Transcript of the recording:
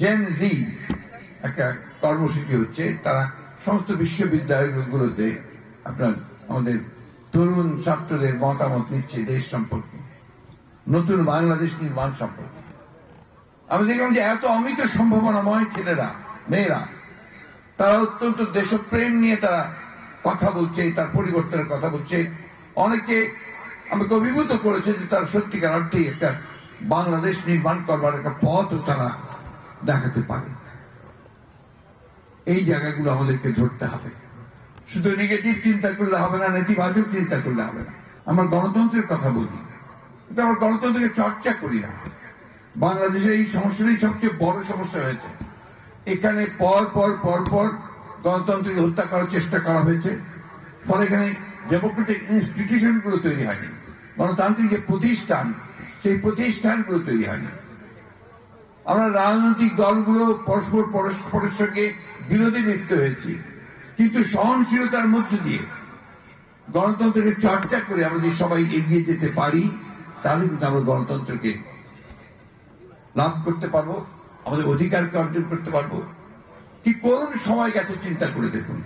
Gen জি একটা কর্মসূচি হচ্ছে, তারা সমস্ত বিশ্ববিদ্যালয়গুলোতে আপনার আমাদের তরুণ ছাত্রদের মতামত নিচ্ছে দেশ সম্পর্কে, নতুন বাংলাদেশ নির্মাণ সম্পর্কে। আমি দেখলাম যে এত অমিত সম্ভাবনাময় ছেলেরা, মেয়েরা, তারা অত্যন্ত দেশপ্রেম নিয়ে তারা কথা বলছে, তার পরিবর্তনের কথা বলছে। অনেকে আমাকে অভিভূত করেছে যে তারা সত্যিকার অর্থেই একটা বাংলাদেশ নির্মাণ করবার একটা পথও তারা দেখাতে পারে। এই জায়গাগুলো আমাদেরকে ধরতে হবে। শুধু নেগেটিভ চিন্তা করলে হবে না, নেতিবাচক চিন্তা করলে হবে না। আমরা গণতন্ত্রের কথা বলি, কিন্তু আমরা গণতন্ত্রকে চর্চা করি না। বাংলাদেশে এই সমস্যাটাই সবচেয়ে বড় সমস্যা হয়েছে। এখানে পর পর পর পর গণতন্ত্রকে হত্যা করার চেষ্টা করা হয়েছে, ফলে এখানে ডেমোক্রেটিক ইনস্টিটিউশন গুলো তৈরি হয়নি, গণতান্ত্রিক যে প্রতিষ্ঠান সেই প্রতিষ্ঠানগুলো তৈরি হয়নি। আমরা রাজনৈতিক দলগুলো পরস্পর পরস্পরের সঙ্গে বিরোধী লিপ্ত হয়েছি, কিন্তু সহনশীলতার মধ্য দিয়ে গণতন্ত্রকে চর্চা করে আমরা যদি সবাই এগিয়ে যেতে পারি, তাহলে কিন্তু আমরা গণতন্ত্রকে লাভ করতে পারবো, আমাদের অধিকারকে অর্জন করতে পারবো। কি করুণ সময় গেছে চিন্তা করে দেখুন।